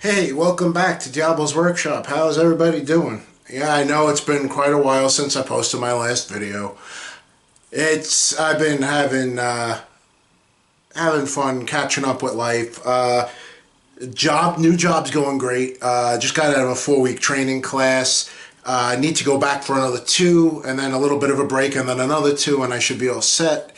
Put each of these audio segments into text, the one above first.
Hey, welcome back to Diablo's Workshop. How's everybody doing? Yeah, I know it's been quite a while since I posted my last video. I've been having fun catching up with life. New job's going great. Just got out of a 4-week training class. I need to go back for another 2, and then a little bit of a break, and then another 2, and I should be all set.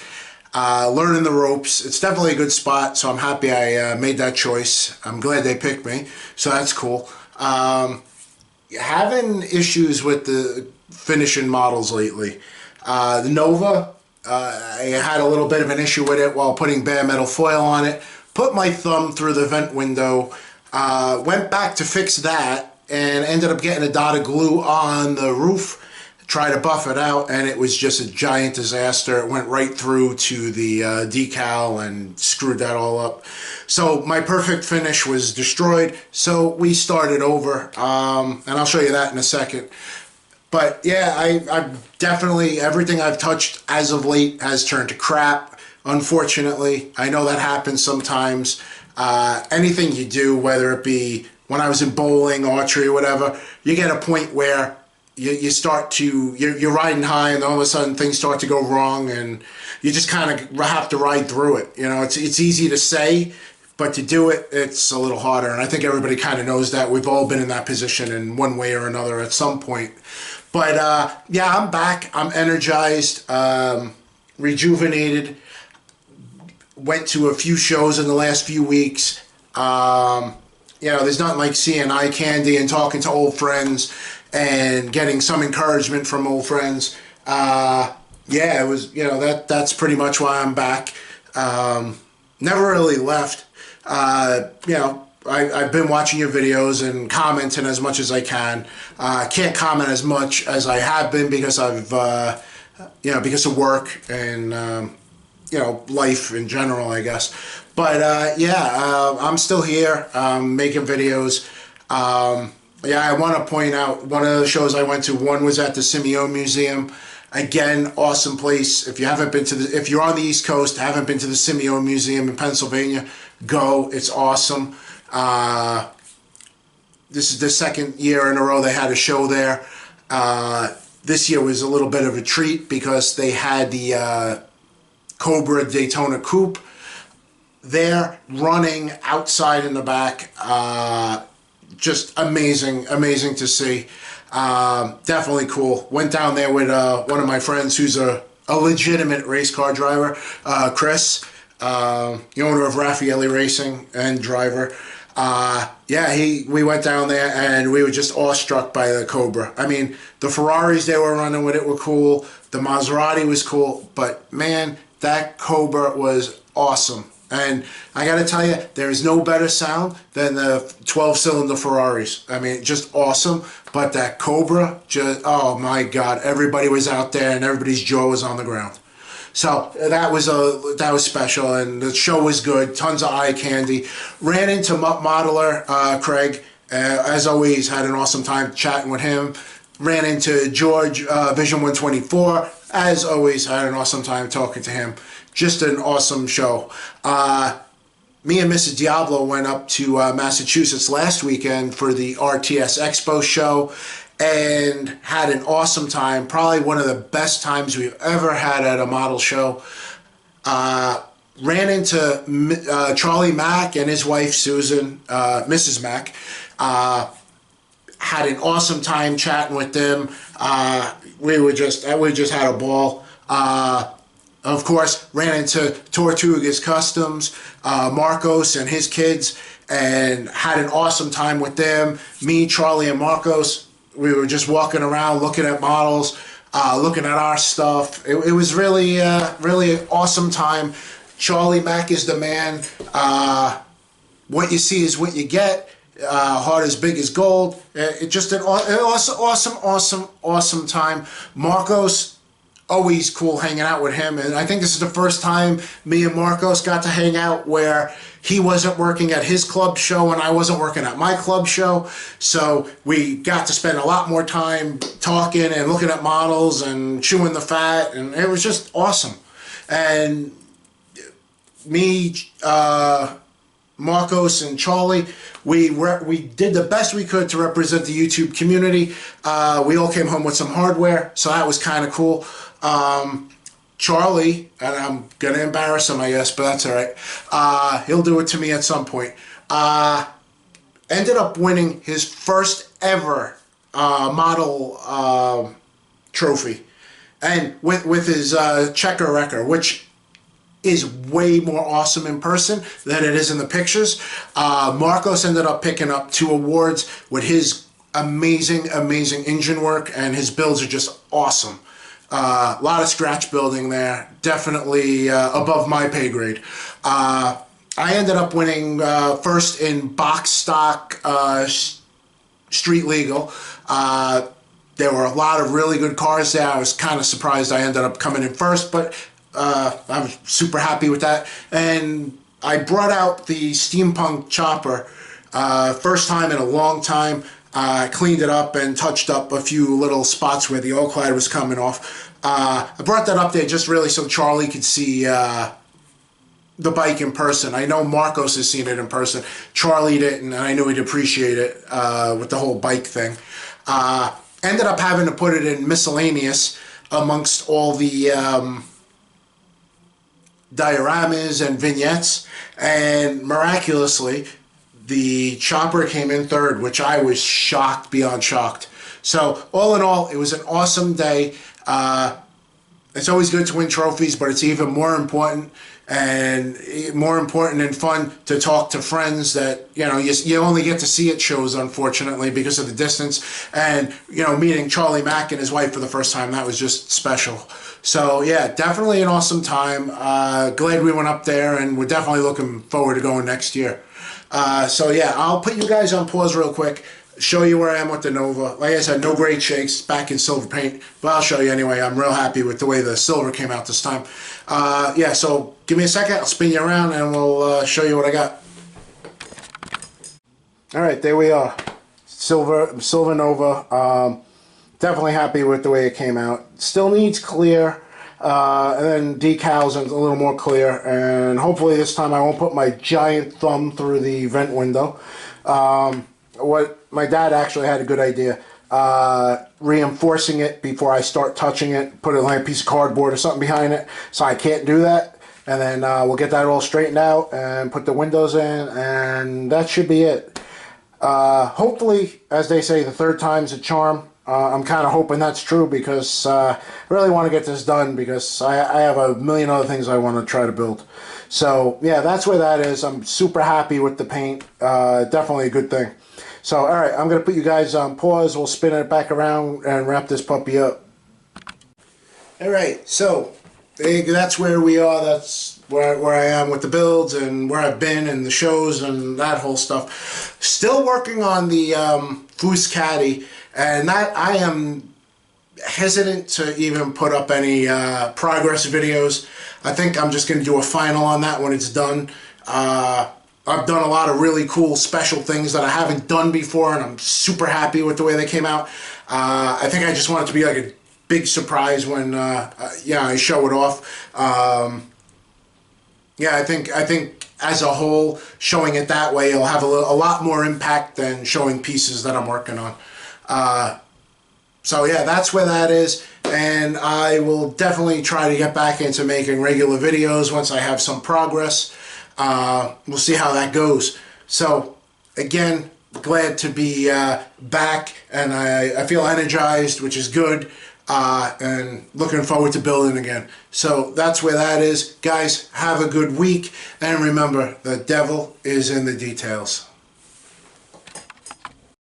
Learning the ropes. It's definitely a good spot, so I'm happy I made that choice. I'm glad they picked me, so that's cool. Having issues with the finishing models lately. The Nova, I had a little bit of an issue with it while putting bare metal foil on it. Put my thumb through the vent window, went back to fix that, and ended up getting a dot of glue on the roof. Tried to buff it out, and it was just a giant disaster. It went right through to the decal and screwed that all up. So my perfect finish was destroyed, so we started over, and I'll show you that in a second. But yeah, I definitely, everything I've touched as of late has turned to crap, unfortunately. I know that happens sometimes. Anything you do, whether it be when I was in bowling, archery, whatever, you get a point where you start to, you're riding high, and all of a sudden things start to go wrong, and you just kind of have to ride through it. You know, it's easy to say, but to do it, it's a little harder. And I think everybody kind of knows that. We've all been in that position in one way or another at some point. But yeah, I'm back. I'm energized, rejuvenated. Went to a few shows in the last few weeks. You know, there's nothing like seeing eye candy and talking to old friends and getting some encouragement from old friends. Yeah, it was, you know, that's pretty much why I'm back. Never really left. You know, I've been watching your videos and commenting as much as I can. Can't comment as much as I have been because I've, you know, because of work and, you know, life in general, I guess. But yeah, I'm still here, making videos. Yeah, I want to point out one of the shows I went to. One was at the Simeon Museum. Again, awesome place. If you haven't been to if you're on the East Coast, haven't been to the Simeon Museum in Pennsylvania, go. It's awesome. This is the second year in a row they had a show there. This year was a little bit of a treat because they had the Cobra Daytona Coupe there running outside in the back. Just amazing to see. Definitely cool. Went down there with one of my friends who's a legitimate race car driver, Chris, the owner of Raffaelli Racing and driver. Yeah, we went down there and we were just awestruck by the Cobra. I mean, the Ferraris they were running with it were cool. The Maserati was cool, but man, that Cobra was awesome. And I got to tell you, there is no better sound than the 12-cylinder Ferraris. I mean, just awesome. But that Cobra, just, oh my God, everybody was out there and everybody's jaw was on the ground. So that was special, and the show was good. Tons of eye candy. Ran into modeler Craig. As always, had an awesome time chatting with him. Ran into George, Vision 124. As always, had an awesome time talking to him. Just an awesome show. Me and Mrs. Diablo went up to Massachusetts last weekend for the RTS Expo show and had an awesome time. Probably one of the best times we've ever had at a model show. Ran into Charlie Mack and his wife Susan, Mrs. Mack. Had an awesome time chatting with them. We just had a ball. Of course, ran into Tortugas Customs, Marcos and his kids, and had an awesome time with them. Me, Charlie, and Marcos, we were just walking around, looking at models, looking at our stuff. It was really, really an awesome time. Charlie Mack is the man. What you see is what you get. Heart as big as gold. It just an awesome time. Marcos, always cool hanging out with him, and I think this is the first time me and Marcos got to hang out where he wasn't working at his club show and I wasn't working at my club show, so we got to spend a lot more time talking and looking at models and chewing the fat, and it was just awesome. And me, Marcos and Charlie, we did the best we could to represent the YouTube community. We all came home with some hardware, so that was kind of cool. Charlie, and I'm gonna embarrass him, I guess, but that's all right. He'll do it to me at some point. Ended up winning his first ever model trophy, and with his checker record, which is way more awesome in person than it is in the pictures. Marcos ended up picking up 2 awards with his amazing engine work, and his builds are just awesome. A lot of scratch building there, definitely above my pay grade. I ended up winning first in box stock street legal. There were a lot of really good cars there. I was kind of surprised I ended up coming in first, but I was super happy with that. And I brought out the steampunk chopper, first time in a long time. I cleaned it up and touched up a few little spots where the oil clad was coming off. I brought that up there just really so Charlie could see the bike in person. I know Marcos has seen it in person. Charlie didn't, and I knew he'd appreciate it with the whole bike thing. Ended up having to put it in miscellaneous amongst all the dioramas and vignettes, and miraculously the chopper came in third, which I was shocked beyond shocked. So all in all, it was an awesome day. It's always good to win trophies, but it's even more important and fun to talk to friends that you only get to see at shows, unfortunately, because of the distance. And meeting Charlie Mack and his wife for the first time, that was just special. So yeah, definitely an awesome time. Glad we went up there, and we're definitely looking forward to going next year. So yeah, I'll put you guys on pause real quick, show you where I am with the Nova. Like I said, no great shakes, back in silver paint, but I'll show you anyway. I'm real happy with the way the silver came out this time. Yeah, so give me a second, I'll spin you around and we'll show you what I got. Alright, there we are. Silver Nova. Definitely happy with the way it came out. Still needs clear, and then decals and a little more clear, and hopefully this time I won't put my giant thumb through the vent window. What my dad actually had a good idea, reinforcing it before I start touching it, put it like a piece of cardboard or something behind it, so I can't do that. And then we'll get that all straightened out and put the windows in, and that should be it. Hopefully, as they say, the third time's a charm. I'm kind of hoping that's true, because I really want to get this done, because I have a million other things I want to try to build. So yeah, that's where that is. I'm super happy with the paint. Definitely a good thing. So alright, I'm going to put you guys on pause. We'll spin it back around and wrap this puppy up. Alright, so that's where we are. That's where I am with the builds and where I've been and the shows and that whole stuff. Still working on the Foose Caddy, and that I am hesitant to even put up any progress videos. I think I'm just going to do a final on that when it's done. I've done a lot of really cool special things that I haven't done before, and I'm super happy with the way they came out. I think I just want it to be like a big surprise when I show it off. Yeah, I think as a whole, showing it that way, it'll have a lot more impact than showing pieces that I'm working on. So yeah, that's where that is, and I will definitely try to get back into making regular videos once I have some progress. We'll see how that goes. So again, glad to be back, and I feel energized, which is good, and looking forward to building again. So that's where that is. Guys, have a good week, and remember, the devil is in the details.